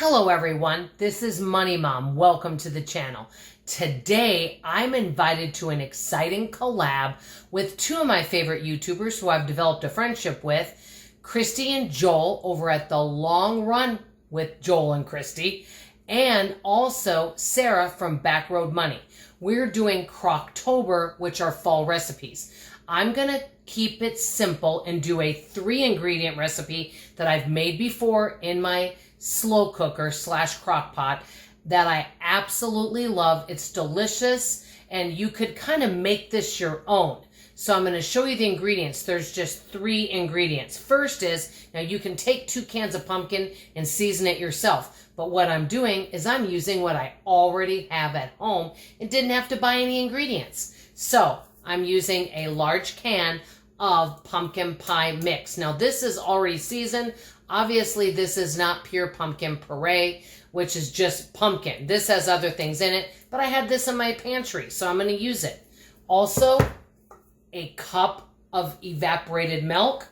Hello everyone, this is Money Mom. Welcome to the channel. Today I'm invited to an exciting collab with two of my favorite YouTubers who I've developed a friendship with, Christy and Joel over at The Long Run with Joel and Christy, and also Sarah from Backroad Money. We're doing Crocktober, which are fall recipes. I'm gonna keep it simple and do a 3-ingredient recipe that I've made before in my slow cooker / crockpot that I absolutely love. It's delicious and you could kind of make this your own. So I'm going to show you the ingredients. There's just 3 ingredients. First is, now you can take 2 cans of pumpkin and season it yourself. But what I'm doing is I'm using what I already have at home and didn't have to buy any ingredients. So I'm using a large can of pumpkin pie mix. Now this is already seasoned. Obviously this is not pure pumpkin puree, which is just pumpkin. This has other things in it, but I had this in my pantry, so I'm going to use it. Also, a cup of evaporated milk,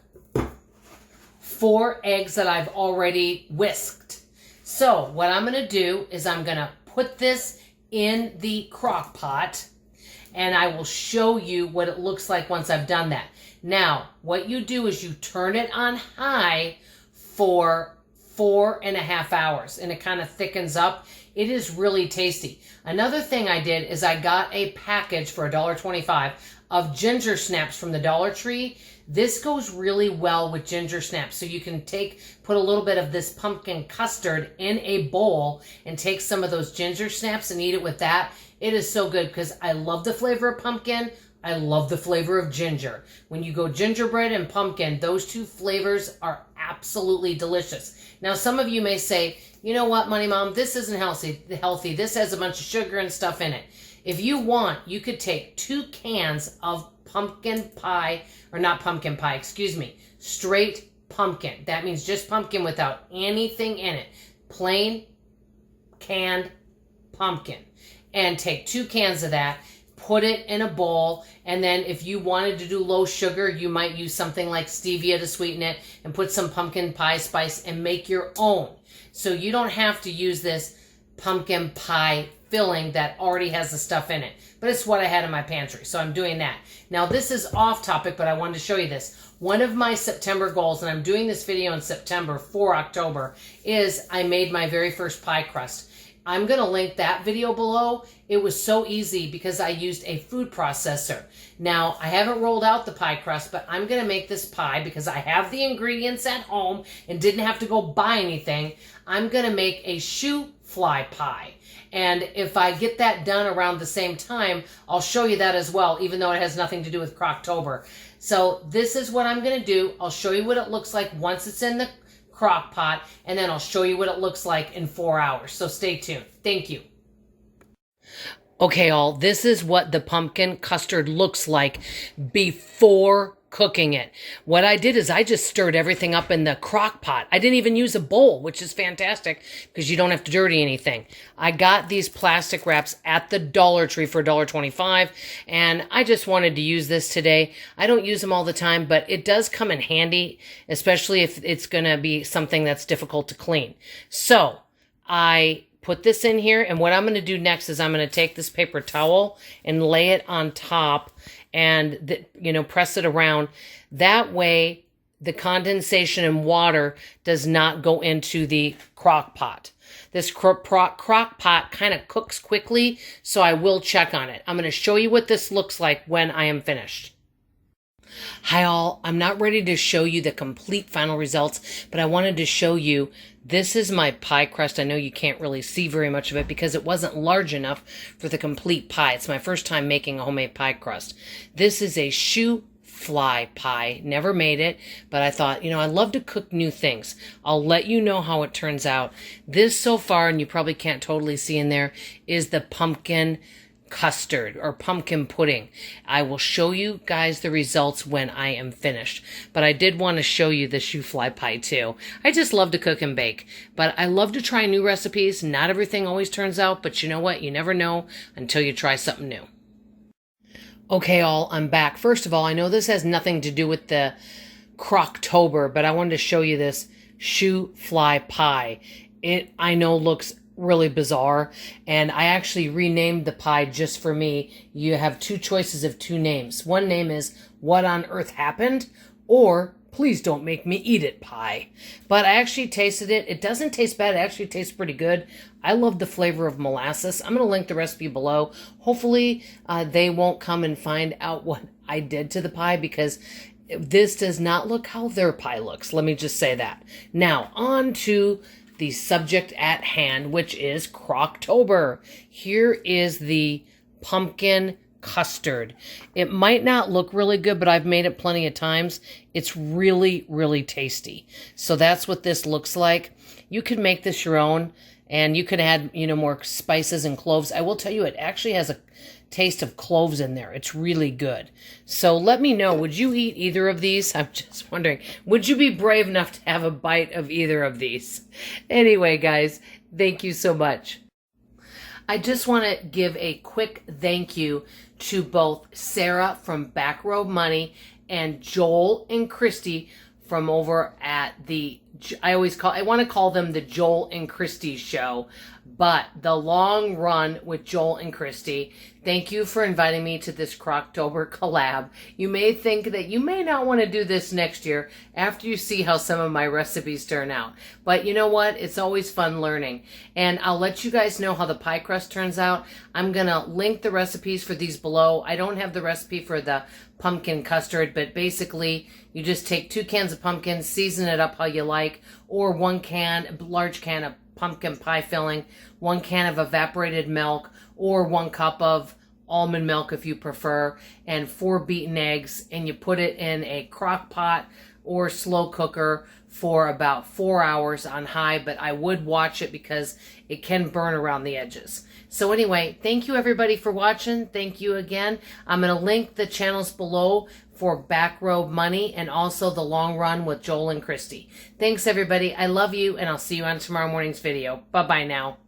4 eggs that I've already whisked. So what I'm going to do is I'm going to put this in the crock pot and I will show you what it looks like once I've done that. Now, what you do is you turn it on high for 4.5 hours and it kind of thickens up. It is really tasty. Another thing I did is I got a package for $1.25 of ginger snaps from the Dollar Tree. This goes really well with ginger snaps. So you can put a little bit of this pumpkin custard in a bowl and take some of those ginger snaps and eat it with that. It is so good because I love the flavor of pumpkin. I love the flavor of ginger. When you go gingerbread and pumpkin, those 2 flavors are absolutely delicious. Now, some of you may say, you know what, Money Mom, this isn't healthy. This has a bunch of sugar and stuff in it. If you want, you could take 2 cans of pumpkin pie, or not pumpkin pie, excuse me, straight pumpkin. That means just pumpkin without anything in it. Plain canned pumpkin. And take 2 cans of that, put it in a bowl, and then if you wanted to do low sugar, you might use something like stevia to sweeten it and put some pumpkin pie spice and make your own. So you don't have to use this pumpkin pie filling that already has the stuff in it. But it's what I had in my pantry, so I'm doing that. Now this is off topic, but I wanted to show you this. One of my September goals, and I'm doing this video in September for October, is I made my very first pie crust. I'm going to link that video below. It was so easy because I used a food processor. Now, I haven't rolled out the pie crust, but I'm going to make this pie because I have the ingredients at home and didn't have to go buy anything. I'm going to make a SHOOFLY pie. And if I get that done around the same time, I'll show you that as well, even though it has nothing to do with Crocktober. So this is what I'm going to do. I'll show you what it looks like once it's in the crock pot, and then I'll show you what it looks like in 4 hours. So stay tuned. Thank you. Okay, all, this is what the pumpkin custard looks like before cooking it. What I did is I just stirred everything up in the crock pot. I didn't even use a bowl, which is fantastic because you don't have to dirty anything. I got these plastic wraps at the Dollar Tree for $1.25 and I just wanted to use this today. I don't use them all the time, but it does come in handy, especially if it's going to be something that's difficult to clean. So I put this in here, and what I'm going to do next is I'm going to take this paper towel and lay it on top and press it around. That way the condensation and water does not go into the crock pot. This crock pot kind of cooks quickly, so I will check on it. I'm going to show you what this looks like when I am finished. Hi all, I'm not ready to show you the complete final results, but I wanted to show you this is my pie crust. I know you can't really see very much of it because it wasn't large enough for the complete pie. It's my first time making a homemade pie crust. This is a SHOOFLY pie. Never made it, but I thought, I love to cook new things. I'll let you know how it turns out. This so far, and you probably can't totally see in there, is the pumpkin custard or pumpkin pudding. I will show you guys the results when I am finished, but I did want to show you the SHOOFLY pie too. I just love to cook and bake, but I love to try new recipes. Not everything always turns out, but you know what? You never know until you try something new. Okay, all, I'm back. First of all, I know this has nothing to do with the Crocktober, but I wanted to show you this SHOOFLY pie. it, I know, looks really bizarre, and I actually renamed the pie just for me. You have two choices of two names. One name is What on Earth Happened, or Please Don't Make Me Eat It Pie. But I actually tasted it. It doesn't taste bad. It actually tastes pretty good. I love the flavor of molasses. I'm going to link the recipe below. Hopefully they won't come and find out what I did to the pie, because this does not look how their pie looks. Let me just say that. Now, on to the subject at hand, which is Crocktober. Here is the pumpkin custard. It might not look really good, but I've made it plenty of times. It's really, really tasty. So that's what this looks like. You can make this your own, and you could add, more spices and cloves. I will tell you, it actually has a taste of cloves in there. It's really good. So let me know, would you eat either of these? I'm just wondering, would you be brave enough to have a bite of either of these? Anyway, guys, thank you so much. I just want to give a quick thank you to both Sarah from Backroad Money and Joel and Christy from over at I want to call them the Joel and Christy show, but the Long Run with Joel and Christy. Thank you for inviting me to this Crocktober collab. You may think that you may not want to do this next year after you see how some of my recipes turn out. But you know what? It's always fun learning. And I'll let you guys know how the pie crust turns out. I'm going to link the recipes for these below. I don't have the recipe for the pumpkin custard, but basically you just take 2 cans of pumpkin, season it up how you like, or 1 large can of pumpkin pie filling, 1 can of evaporated milk, or 1 cup of almond milk if you prefer, and 4 beaten eggs, and you put it in a crock pot or slow cooker for about 4 hours on high, but I would watch it because it can burn around the edges. So anyway, thank you everybody for watching. Thank you again. I'm going to link the channels below for Backroad Money and also the Long Run with Joel and Christy. Thanks everybody. I love you, and I'll see you on tomorrow morning's video. Bye-bye now.